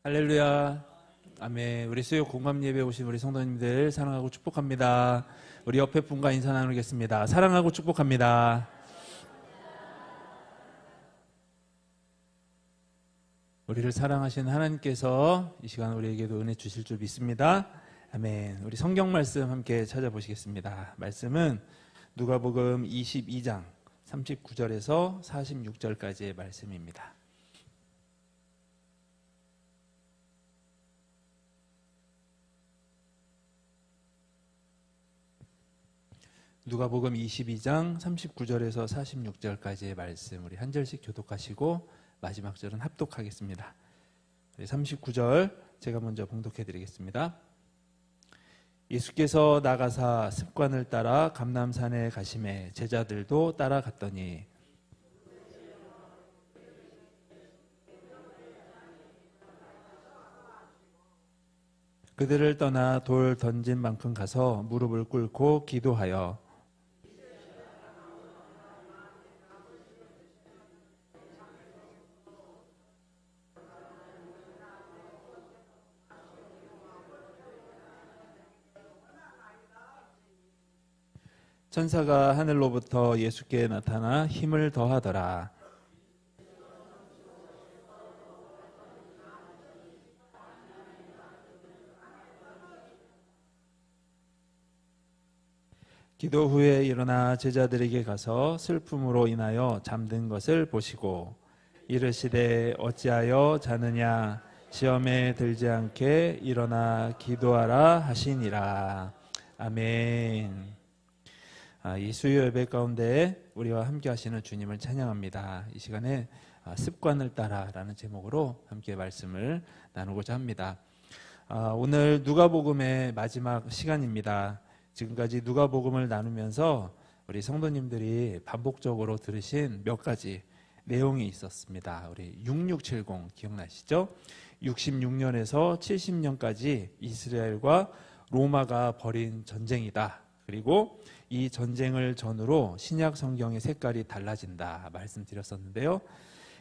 할렐루야. 아멘. 우리 수요 공감 예배 오신 우리 성도님들 사랑하고 축복합니다. 우리 옆에 분과 인사 나누겠습니다. 사랑하고 축복합니다. 우리를 사랑하신 하나님께서 이 시간 우리에게도 은혜 주실 줄 믿습니다. 아멘. 우리 성경 말씀 함께 찾아보시겠습니다. 말씀은 누가복음 22장 39절에서 46절까지의 말씀입니다. 누가복음 22장 39절에서 46절까지의 말씀 우리 한 절씩 교독하시고 마지막 절은 합독하겠습니다. 39절 제가 먼저 봉독해 드리겠습니다. 예수께서 나가사 습관을 따라 감람산에 가시매 제자들도 따라갔더니 그들을 떠나 돌 던진 만큼 가서 무릎을 꿇고 기도하여 천사가 하늘로부터 예수께 나타나 힘을 더하더라. 기도 후에 일어나 제자들에게 가서 슬픔으로 인하여 잠든 것을 보시고 이르시되 어찌하여 자느냐 시험에 들지 않게 일어나 기도하라 하시니라. 아멘. 이 수요 예배 가운데 우리와 함께 하시는 주님을 찬양합니다. 이 시간에 습관을 따라라는 제목으로 함께 말씀을 나누고자 합니다. 오늘 누가복음의 마지막 시간입니다. 지금까지 누가복음을 나누면서 우리 성도님들이 반복적으로 들으신 몇 가지 내용이 있었습니다. 우리 6670 기억나시죠? 66년에서 70년까지 이스라엘과 로마가 벌인 전쟁이다. 그리고 이 전쟁을 전후로 신약 성경의 색깔이 달라진다 말씀드렸었는데요.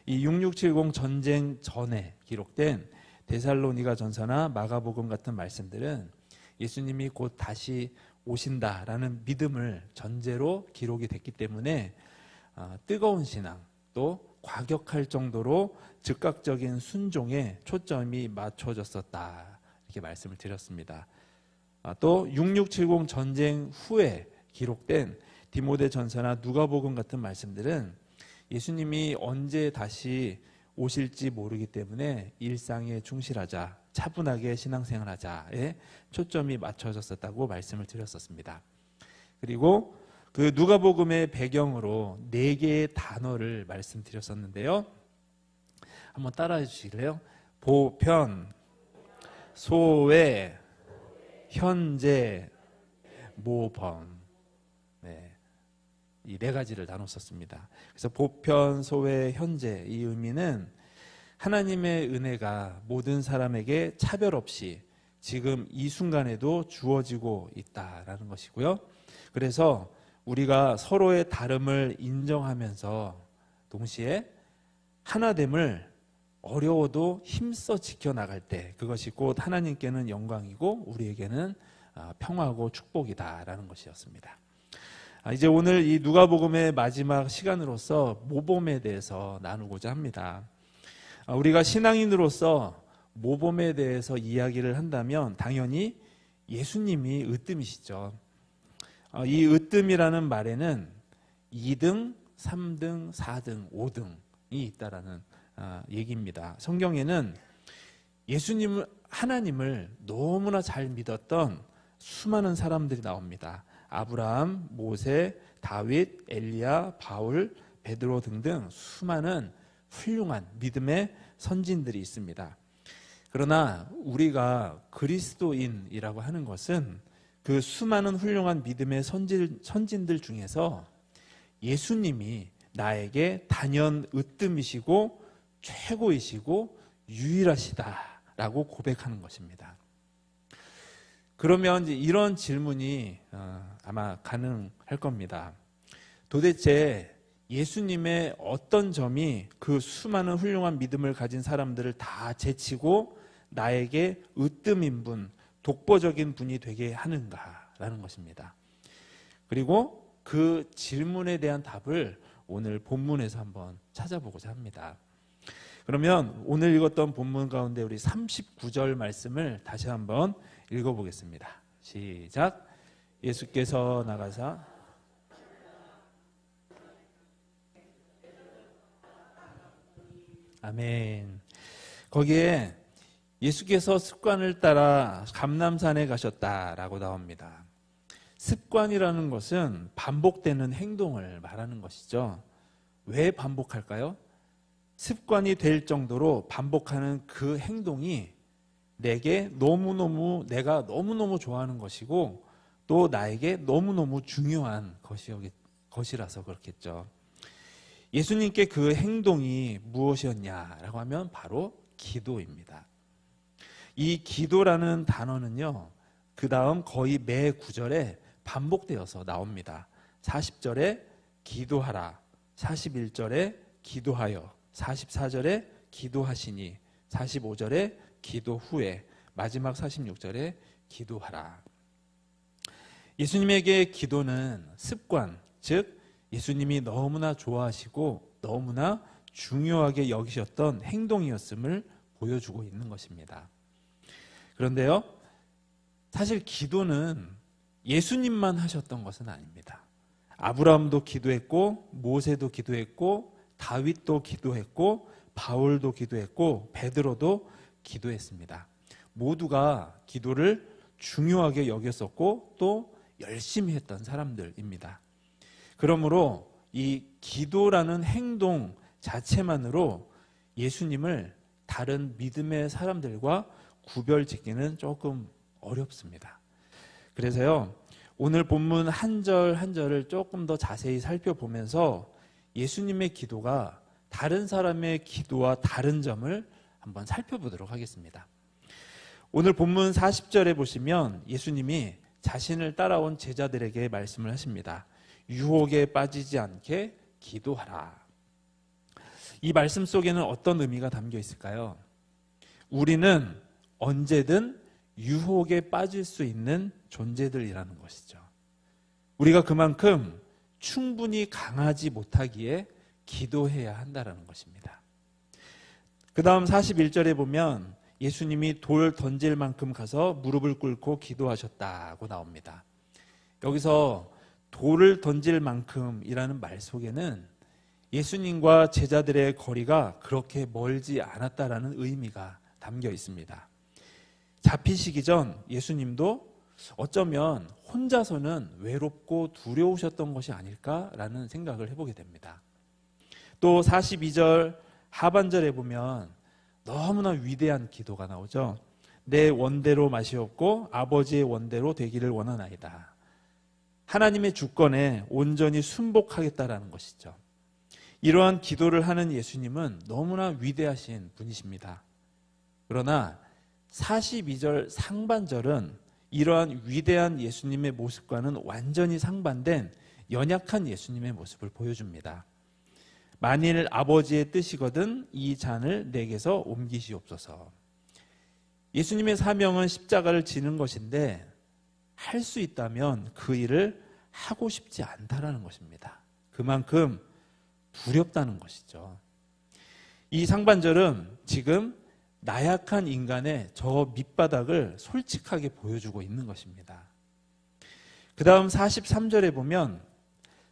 이 6670 전쟁 전에 기록된 데살로니가 전서나 마가복음 같은 말씀들은 예수님이 곧 다시 오신다라는 믿음을 전제로 기록이 됐기 때문에 뜨거운 신앙 또 과격할 정도로 즉각적인 순종에 초점이 맞춰졌었다 이렇게 말씀을 드렸습니다. 또 6670 전쟁 후에 기록된 디모데 전서나 누가복음 같은 말씀들은 예수님이 언제 다시 오실지 모르기 때문에 일상에 충실하자, 차분하게 신앙생활하자에 초점이 맞춰졌었다고 말씀을 드렸었습니다. 그리고 그 누가복음의 배경으로 4개의 단어를 말씀드렸었는데요. 한번 따라해 주실래요? 보편, 소외, 현재, 모범. 이 4가지를 나눴었습니다. 그래서 보편, 소외, 현재 이 의미는 하나님의 은혜가 모든 사람에게 차별 없이 지금 이 순간에도 주어지고 있다라는 것이고요. 그래서 우리가 서로의 다름을 인정하면서 동시에 하나됨을 어려워도 힘써 지켜나갈 때 그것이 곧 하나님께는 영광이고 우리에게는 평화고 축복이다라는 것이었습니다. 이제 오늘 이 누가복음의 마지막 시간으로서 모범에 대해서 나누고자 합니다. 우리가 신앙인으로서 모범에 대해서 이야기를 한다면 당연히 예수님이 으뜸이시죠. 이 으뜸이라는 말에는 2등, 3등, 4등, 5등이 있다라는 얘기입니다. 성경에는 예수님을 하나님을 너무나 잘 믿었던 수많은 사람들이 나옵니다. 아브라함, 모세, 다윗, 엘리야, 바울, 베드로 등등 수많은 훌륭한 믿음의 선진들이 있습니다. 그러나 우리가 그리스도인이라고 하는 것은 그 수많은 훌륭한 믿음의 선진들 중에서 예수님이 나에게 단연 으뜸이시고 최고이시고 유일하시다라고 고백하는 것입니다. 그러면 이제 이런 질문이 아마 가능할 겁니다. 도대체 예수님의 어떤 점이 그 수많은 훌륭한 믿음을 가진 사람들을 다 제치고 나에게 으뜸인 분, 독보적인 분이 되게 하는가라는 것입니다. 그리고 그 질문에 대한 답을 오늘 본문에서 한번 찾아보고자 합니다. 그러면 오늘 읽었던 본문 가운데 우리 39절 말씀을 다시 한번 읽어보겠습니다. 시작. 예수께서 나가사 아멘. 거기에 예수께서 습관을 따라 감람산에 가셨다라고 나옵니다. 습관이라는 것은 반복되는 행동을 말하는 것이죠. 왜 반복할까요? 습관이 될 정도로 반복하는 그 행동이 내가 너무너무 좋아하는 것이고 또 나에게 너무너무 중요한 것이라서 그렇겠죠. 예수님께 그 행동이 무엇이었냐라고 하면 바로 기도입니다. 이 기도라는 단어는요, 그 다음 거의 매 구절에 반복되어서 나옵니다. 40절에 기도하라, 41절에 기도하여, 44절에 기도하시니, 45절에 기도 후에, 마지막 46절에 기도하라. 예수님에게 기도는 습관, 즉 예수님이 너무나 좋아하시고 너무나 중요하게 여기셨던 행동이었음을 보여주고 있는 것입니다. 그런데요, 사실 기도는 예수님만 하셨던 것은 아닙니다. 아브라함도 기도했고, 모세도 기도했고, 다윗도 기도했고, 바울도 기도했고, 베드로도 기도했습니다. 모두가 기도를 중요하게 여겼었고 또 열심히 했던 사람들입니다. 그러므로 이 기도라는 행동 자체만으로 예수님을 다른 믿음의 사람들과 구별짓기는 조금 어렵습니다. 그래서요, 오늘 본문 한 절 한 절을 조금 더 자세히 살펴보면서 예수님의 기도가 다른 사람의 기도와 다른 점을 한번 살펴보도록 하겠습니다. 오늘 본문 40절에 보시면 예수님이 자신을 따라온 제자들에게 말씀을 하십니다. 유혹에 빠지지 않게 기도하라. 이 말씀 속에는 어떤 의미가 담겨 있을까요? 우리는 언제든 유혹에 빠질 수 있는 존재들이라는 것이죠. 우리가 그만큼 충분히 강하지 못하기에 기도해야 한다는 것입니다. 그 다음 41절에 보면 예수님이 돌 던질 만큼 가서 무릎을 꿇고 기도하셨다고 나옵니다. 여기서 돌을 던질 만큼이라는 말 속에는 예수님과 제자들의 거리가 그렇게 멀지 않았다라는 의미가 담겨 있습니다. 잡히시기 전 예수님도 어쩌면 혼자서는 외롭고 두려우셨던 것이 아닐까라는 생각을 해보게 됩니다. 또 42절 하반절에 보면 너무나 위대한 기도가 나오죠. 내 원대로 마시옵고 아버지의 원대로 되기를 원하나이다. 하나님의 주권에 온전히 순복하겠다라는 것이죠. 이러한 기도를 하는 예수님은 너무나 위대하신 분이십니다. 그러나 42절 상반절은 이러한 위대한 예수님의 모습과는 완전히 상반된 연약한 예수님의 모습을 보여줍니다. 만일 아버지의 뜻이거든 이 잔을 내게서 옮기시옵소서. 예수님의 사명은 십자가를 지는 것인데 할 수 있다면 그 일을 하고 싶지 않다라는 것입니다. 그만큼 두렵다는 것이죠. 이 상반절은 지금 나약한 인간의 저 밑바닥을 솔직하게 보여주고 있는 것입니다. 그 다음 43절에 보면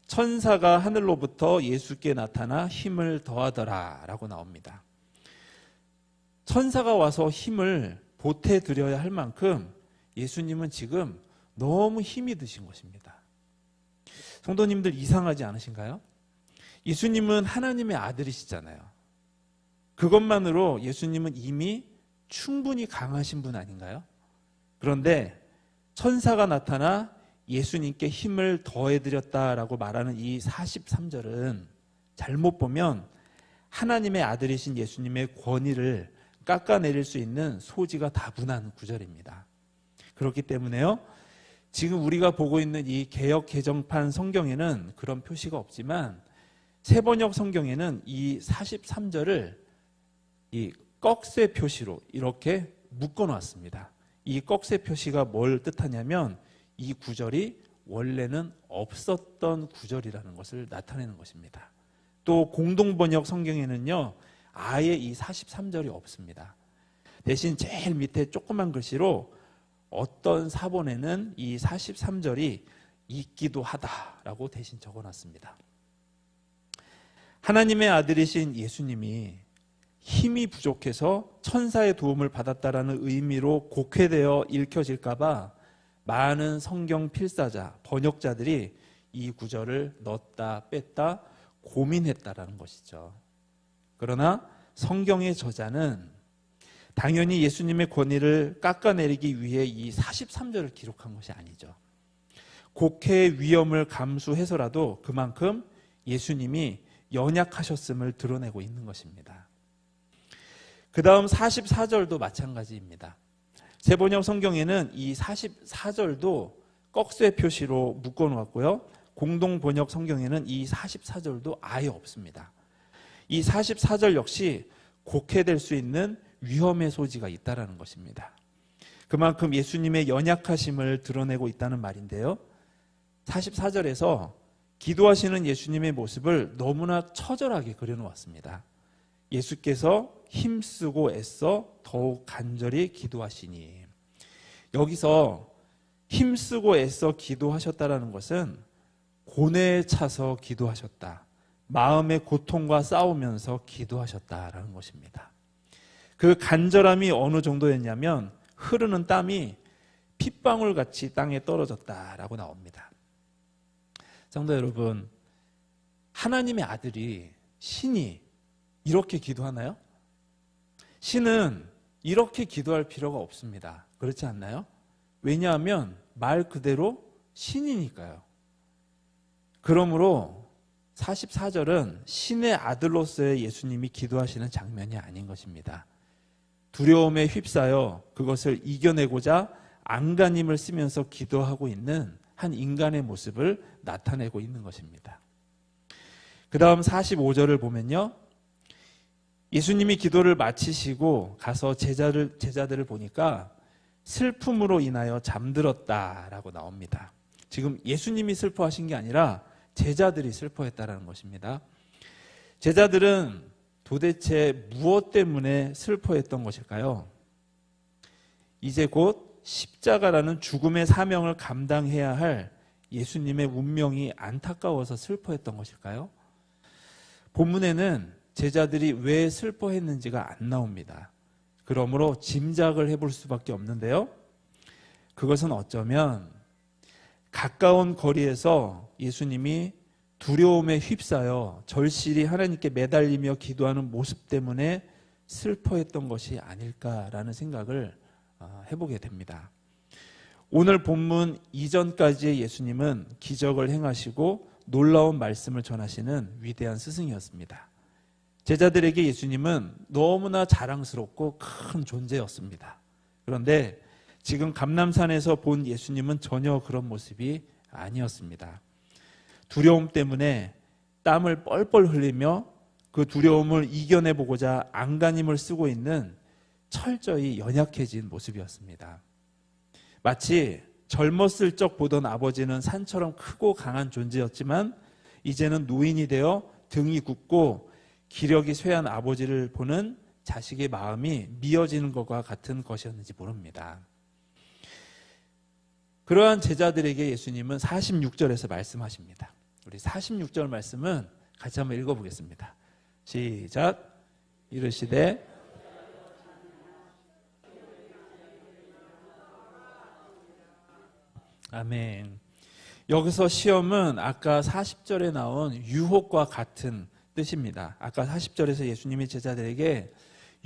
천사가 하늘로부터 예수께 나타나 힘을 더하더라 라고 나옵니다. 천사가 와서 힘을 보태드려야 할 만큼 예수님은 지금 너무 힘이 드신 것입니다. 성도님들 이상하지 않으신가요? 예수님은 하나님의 아들이시잖아요. 그것만으로 예수님은 이미 충분히 강하신 분 아닌가요? 그런데 천사가 나타나 예수님께 힘을 더해드렸다라고 말하는 이 43절은 잘못 보면 하나님의 아들이신 예수님의 권위를 깎아내릴 수 있는 소지가 다분한 구절입니다. 그렇기 때문에요, 지금 우리가 보고 있는 이 개역 개정판 성경에는 그런 표시가 없지만 세번역 성경에는 이 43절을 이 꺽쇠 표시로 이렇게 묶어놨습니다. 이 꺽쇠 표시가 뭘 뜻하냐면 이 구절이 원래는 없었던 구절이라는 것을 나타내는 것입니다. 또 공동번역 성경에는요, 아예 이 43절이 없습니다. 대신 제일 밑에 조그만 글씨로 어떤 사본에는 이 43절이 있기도 하다라고 대신 적어놨습니다. 하나님의 아들이신 예수님이 힘이 부족해서 천사의 도움을 받았다라는 의미로 곡해되어 읽혀질까봐 많은 성경 필사자, 번역자들이 이 구절을 넣었다 뺐다 고민했다라는 것이죠. 그러나 성경의 저자는 당연히 예수님의 권위를 깎아내리기 위해 이 43절을 기록한 것이 아니죠. 곡해의 위험을 감수해서라도 그만큼 예수님이 연약하셨음을 드러내고 있는 것입니다. 그 다음 44절도 마찬가지입니다. 세번역 성경에는 이 44절도 꺽쇠 표시로 묶어놓았고요. 공동번역 성경에는 이 44절도 아예 없습니다. 이 44절 역시 곡해될 수 있는 위험의 소지가 있다는 것입니다. 그만큼 예수님의 연약하심을 드러내고 있다는 말인데요. 44절에서 기도하시는 예수님의 모습을 너무나 처절하게 그려놓았습니다. 예수께서 힘쓰고 애써 더욱 간절히 기도하시니, 여기서 힘쓰고 애써 기도하셨다라는 것은 고뇌에 차서 기도하셨다, 마음의 고통과 싸우면서 기도하셨다라는 것입니다. 그 간절함이 어느 정도였냐면 흐르는 땀이 핏방울같이 땅에 떨어졌다라고 나옵니다. 성도 여러분, 하나님의 아들이, 신이 이렇게 기도하나요? 신은 이렇게 기도할 필요가 없습니다. 그렇지 않나요? 왜냐하면 말 그대로 신이니까요. 그러므로 44절은 신의 아들로서의 예수님이 기도하시는 장면이 아닌 것입니다. 두려움에 휩싸여 그것을 이겨내고자 안간힘을 쓰면서 기도하고 있는 한 인간의 모습을 나타내고 있는 것입니다. 그 다음 45절을 보면요, 예수님이 기도를 마치시고 가서 제자들을 보니까 슬픔으로 인하여 잠들었다라고 나옵니다. 지금 예수님이 슬퍼하신 게 아니라 제자들이 슬퍼했다라는 것입니다. 제자들은 도대체 무엇 때문에 슬퍼했던 것일까요? 이제 곧 십자가라는 죽음의 사명을 감당해야 할 예수님의 운명이 안타까워서 슬퍼했던 것일까요? 본문에는 제자들이 왜 슬퍼했는지가 안 나옵니다. 그러므로 짐작을 해볼 수밖에 없는데요. 그것은 어쩌면 가까운 거리에서 예수님이 두려움에 휩싸여 절실히 하나님께 매달리며 기도하는 모습 때문에 슬퍼했던 것이 아닐까라는 생각을 해보게 됩니다. 오늘 본문 이전까지의 예수님은 기적을 행하시고 놀라운 말씀을 전하시는 위대한 스승이었습니다. 제자들에게 예수님은 너무나 자랑스럽고 큰 존재였습니다. 그런데 지금 감람산에서 본 예수님은 전혀 그런 모습이 아니었습니다. 두려움 때문에 땀을 뻘뻘 흘리며 그 두려움을 이겨내보고자 안간힘을 쓰고 있는 철저히 연약해진 모습이었습니다. 마치 젊었을 적 보던 아버지는 산처럼 크고 강한 존재였지만 이제는 노인이 되어 등이 굳고 기력이 쇠한 아버지를 보는 자식의 마음이 미어지는 것과 같은 것이었는지 모릅니다. 그러한 제자들에게 예수님은 46절에서 말씀하십니다. 우리 46절 말씀은 같이 한번 읽어보겠습니다. 시작. 이르시되 아멘. 여기서 시험은 아까 40절에 나온 유혹과 같은 뜻입니다. 아까 40절에서 예수님이 제자들에게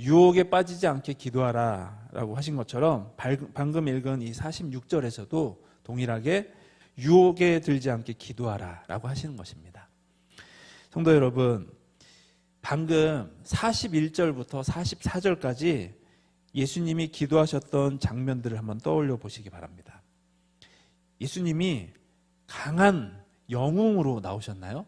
유혹에 빠지지 않게 기도하라 라고 하신 것처럼 방금 읽은 이 46절에서도 동일하게 유혹에 들지 않게 기도하라 라고 하시는 것입니다. 성도 여러분, 방금 41절부터 44절까지 예수님이 기도하셨던 장면들을 한번 떠올려 보시기 바랍니다. 예수님이 강한 영웅으로 나오셨나요?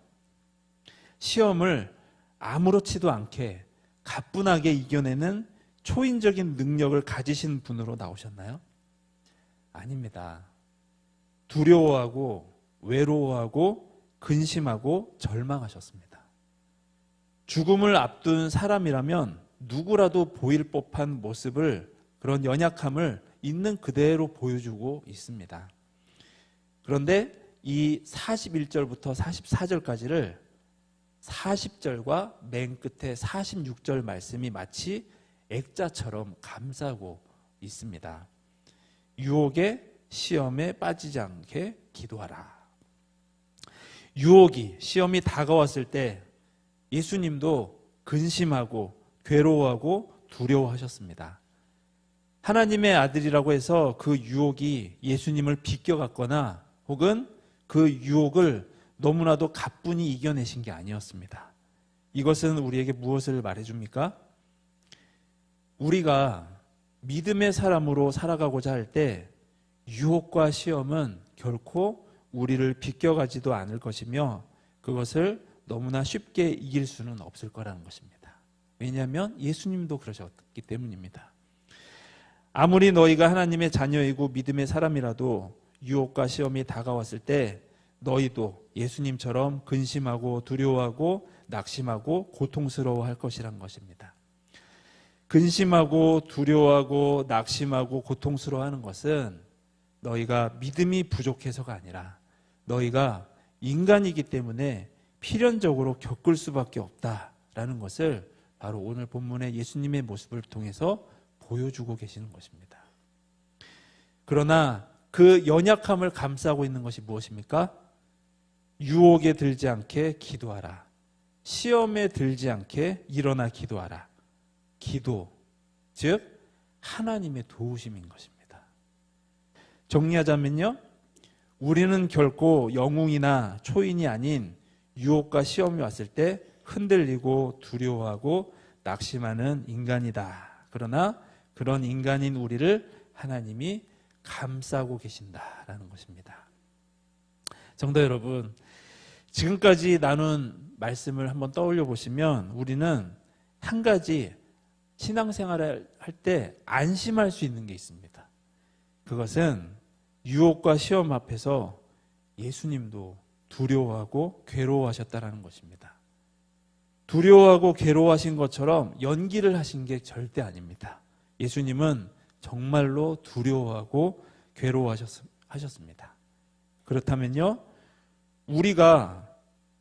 시험을 아무렇지도 않게 가뿐하게 이겨내는 초인적인 능력을 가지신 분으로 나오셨나요? 아닙니다. 두려워하고 외로워하고 근심하고 절망하셨습니다. 죽음을 앞둔 사람이라면 누구라도 보일 법한 모습을, 그런 연약함을 있는 그대로 보여주고 있습니다. 그런데 이 41절부터 44절까지를 40절과 맨 끝에 46절 말씀이 마치 액자처럼 감싸고 있습니다. 유혹에 시험에 빠지지 않게 기도하라. 유혹이, 시험이 다가왔을 때 예수님도 근심하고 괴로워하고 두려워하셨습니다. 하나님의 아들이라고 해서 그 유혹이 예수님을 비껴갔거나 혹은 그 유혹을 너무나도 가뿐히 이겨내신 게 아니었습니다. 이것은 우리에게 무엇을 말해줍니까? 우리가 믿음의 사람으로 살아가고자 할 때 유혹과 시험은 결코 우리를 비껴가지도 않을 것이며 그것을 너무나 쉽게 이길 수는 없을 거라는 것입니다. 왜냐하면 예수님도 그러셨기 때문입니다. 아무리 너희가 하나님의 자녀이고 믿음의 사람이라도 유혹과 시험이 다가왔을 때 너희도 예수님처럼 근심하고 두려워하고 낙심하고 고통스러워할 것이란 것입니다. 근심하고 두려워하고 낙심하고 고통스러워하는 것은 너희가 믿음이 부족해서가 아니라 너희가 인간이기 때문에 필연적으로 겪을 수밖에 없다라는 것을 바로 오늘 본문의 예수님의 모습을 통해서 보여주고 계시는 것입니다. 그러나 그 연약함을 감싸고 있는 것이 무엇입니까? 유혹에 들지 않게 기도하라. 시험에 들지 않게 일어나 기도하라. 기도, 즉 하나님의 도우심인 것입니다. 정리하자면요, 우리는 결코 영웅이나 초인이 아닌 유혹과 시험이 왔을 때 흔들리고 두려워하고 낙심하는 인간이다. 그러나 그런 인간인 우리를 하나님이 감싸고 계신다라는 것입니다. 성도 여러분, 지금까지 나눈 말씀을 한번 떠올려 보시면 우리는 한 가지 신앙생활을 할 때 안심할 수 있는 게 있습니다. 그것은 유혹과 시험 앞에서 예수님도 두려워하고 괴로워하셨다는 것입니다. 두려워하고 괴로워하신 것처럼 연기를 하신 게 절대 아닙니다. 예수님은 정말로 두려워하고 괴로워하셨습니다. 그렇다면요, 우리가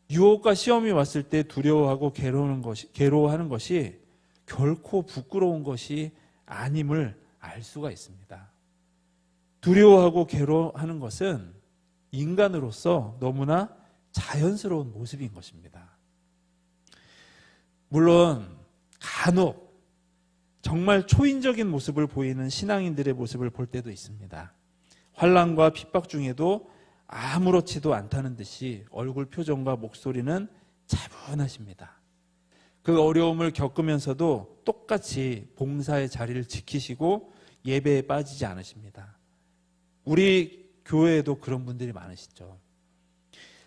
유혹과 시험이 왔을 때 두려워하고 괴로워하는 것이 결코 부끄러운 것이 아님을 알 수가 있습니다. 두려워하고 괴로워하는 것은 인간으로서 너무나 자연스러운 모습인 것입니다. 물론 간혹 정말 초인적인 모습을 보이는 신앙인들의 모습을 볼 때도 있습니다. 환난과 핍박 중에도 아무렇지도 않다는 듯이 얼굴 표정과 목소리는 차분하십니다. 그 어려움을 겪으면서도 똑같이 봉사의 자리를 지키시고 예배에 빠지지 않으십니다. 우리 교회에도 그런 분들이 많으시죠.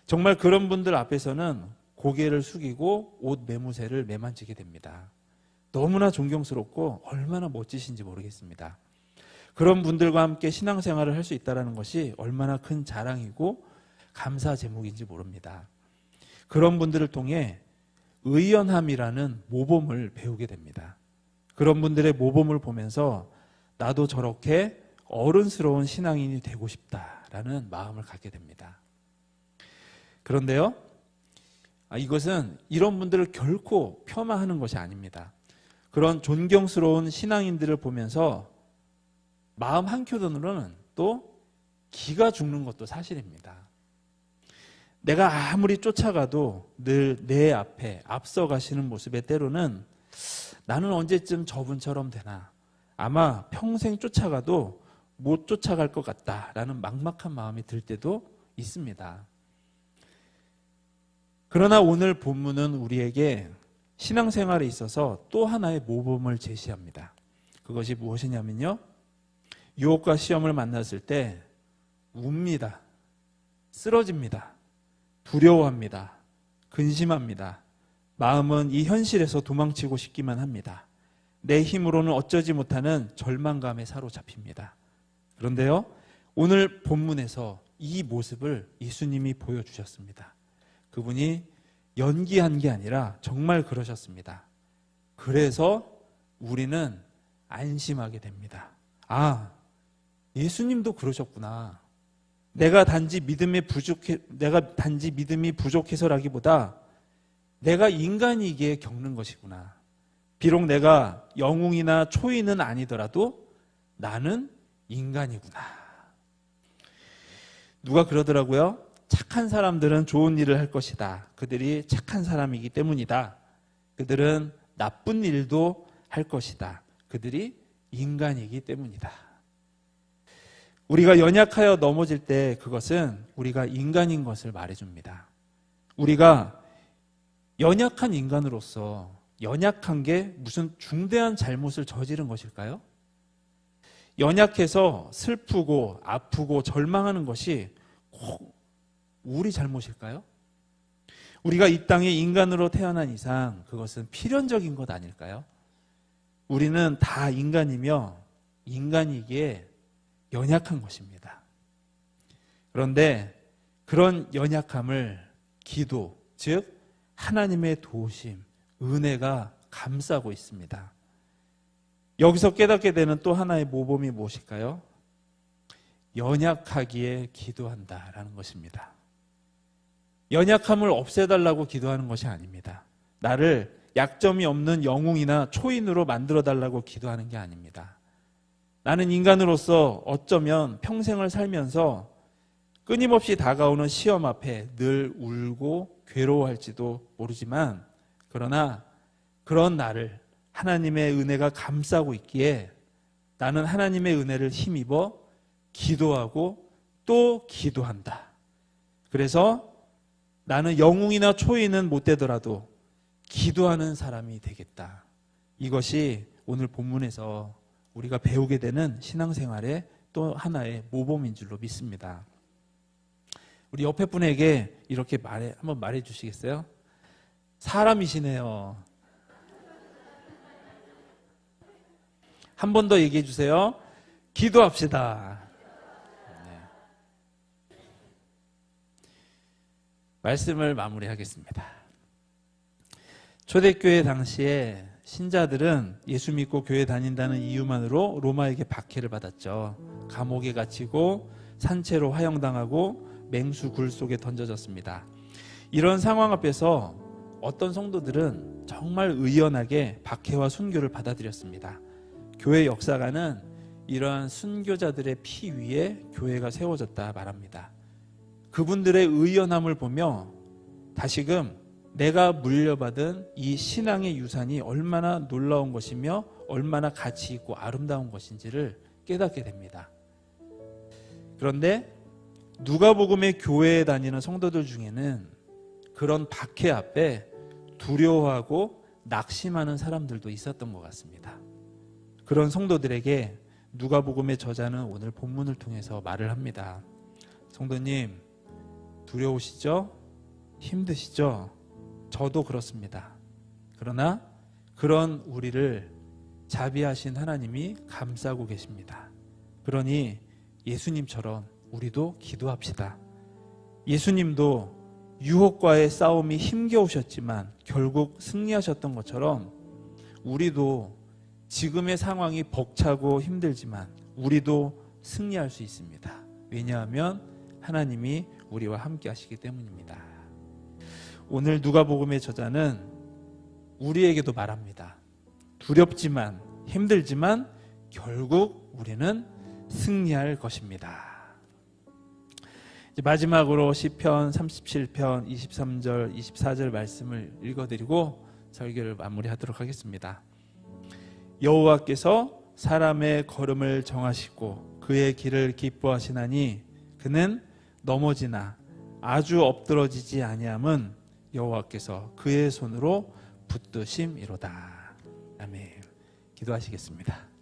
정말 그런 분들 앞에서는 고개를 숙이고 옷 매무새를 매만지게 됩니다. 너무나 존경스럽고 얼마나 멋지신지 모르겠습니다. 그런 분들과 함께 신앙생활을 할 수 있다는 것이 얼마나 큰 자랑이고 감사 제목인지 모릅니다. 그런 분들을 통해 의연함이라는 모범을 배우게 됩니다. 그런 분들의 모범을 보면서 나도 저렇게 어른스러운 신앙인이 되고 싶다라는 마음을 갖게 됩니다. 그런데요, 이것은 이런 분들을 결코 폄하하는 것이 아닙니다. 그런 존경스러운 신앙인들을 보면서 마음 한켠으로는 또 기가 죽는 것도 사실입니다. 내가 아무리 쫓아가도 늘 내 앞에 앞서가시는 모습에 때로는 나는 언제쯤 저분처럼 되나, 아마 평생 쫓아가도 못 쫓아갈 것 같다라는 막막한 마음이 들 때도 있습니다. 그러나 오늘 본문은 우리에게 신앙생활에 있어서 또 하나의 모범을 제시합니다. 그것이 무엇이냐면요, 유혹과 시험을 만났을 때 웁니다. 쓰러집니다. 두려워합니다. 근심합니다. 마음은 이 현실에서 도망치고 싶기만 합니다. 내 힘으로는 어쩌지 못하는 절망감에 사로잡힙니다. 그런데요, 오늘 본문에서 이 모습을 예수님이 보여주셨습니다. 그분이 연기한 게 아니라 정말 그러셨습니다. 그래서 우리는 안심하게 됩니다. 아, 예수님도 그러셨구나. 내가 단지 믿음이 부족해서라기보다 내가 인간이기에 겪는 것이구나. 비록 내가 영웅이나 초인은 아니더라도 나는 인간이구나. 누가 그러더라고요. 착한 사람들은 좋은 일을 할 것이다. 그들이 착한 사람이기 때문이다. 그들은 나쁜 일도 할 것이다. 그들이 인간이기 때문이다. 우리가 연약하여 넘어질 때 그것은 우리가 인간인 것을 말해줍니다. 우리가 연약한 인간으로서 연약한 게 무슨 중대한 잘못을 저지른 것일까요? 연약해서 슬프고 아프고 절망하는 것이 꼭 우리 잘못일까요? 우리가 이 땅에 인간으로 태어난 이상 그것은 필연적인 것 아닐까요? 우리는 다 인간이며 인간이기에 연약한 것입니다. 그런데 그런 연약함을 기도, 즉 하나님의 도우심, 은혜가 감싸고 있습니다. 여기서 깨닫게 되는 또 하나의 모범이 무엇일까요? 연약하기에 기도한다라는 것입니다. 연약함을 없애달라고 기도하는 것이 아닙니다. 나를 약점이 없는 영웅이나 초인으로 만들어달라고 기도하는 게 아닙니다. 나는 인간으로서 어쩌면 평생을 살면서 끊임없이 다가오는 시험 앞에 늘 울고 괴로워할지도 모르지만, 그러나 그런 나를 하나님의 은혜가 감싸고 있기에 나는 하나님의 은혜를 힘입어 기도하고 또 기도한다. 그래서 나는 영웅이나 초인은 못 되더라도 기도하는 사람이 되겠다. 이것이 오늘 본문에서 우리가 배우게 되는 신앙생활의 또 하나의 모범인 줄로 믿습니다. 우리 옆에 분에게 이렇게 한번 말해 주시겠어요? 사람이시네요. 한 번 더 얘기해 주세요. 기도합시다. 네. 말씀을 마무리하겠습니다. 초대교회 당시에 신자들은 예수 믿고 교회 다닌다는 이유만으로 로마에게 박해를 받았죠. 감옥에 갇히고 산채로 화형당하고 맹수 굴 속에 던져졌습니다. 이런 상황 앞에서 어떤 성도들은 정말 의연하게 박해와 순교를 받아들였습니다. 교회 역사가는 이러한 순교자들의 피 위에 교회가 세워졌다 말합니다. 그분들의 의연함을 보며 다시금 내가 물려받은 이 신앙의 유산이 얼마나 놀라운 것이며 얼마나 가치 있고 아름다운 것인지를 깨닫게 됩니다. 그런데 누가복음의 교회에 다니는 성도들 중에는 그런 박해 앞에 두려워하고 낙심하는 사람들도 있었던 것 같습니다. 그런 성도들에게 누가복음의 저자는 오늘 본문을 통해서 말을 합니다. 성도님, 두려우시죠? 힘드시죠? 저도 그렇습니다. 그러나 그런 우리를 자비하신 하나님이 감싸고 계십니다. 그러니 예수님처럼 우리도 기도합시다. 예수님도 유혹과의 싸움이 힘겨우셨지만 결국 승리하셨던 것처럼 우리도 지금의 상황이 벅차고 힘들지만 우리도 승리할 수 있습니다. 왜냐하면 하나님이 우리와 함께 하시기 때문입니다. 오늘 누가복음의 저자는 우리에게도 말합니다. 두렵지만 힘들지만 결국 우리는 승리할 것입니다. 이제 마지막으로 시편 37편 23절 24절 말씀을 읽어드리고 설교를 마무리하도록 하겠습니다. 여호와께서 사람의 걸음을 정하시고 그의 길을 기뻐하시나니 그는 넘어지나 아주 엎드러지지 아니함은 여호와께서 그의 손으로 붙드심이로다. 아멘. 기도하시겠습니다.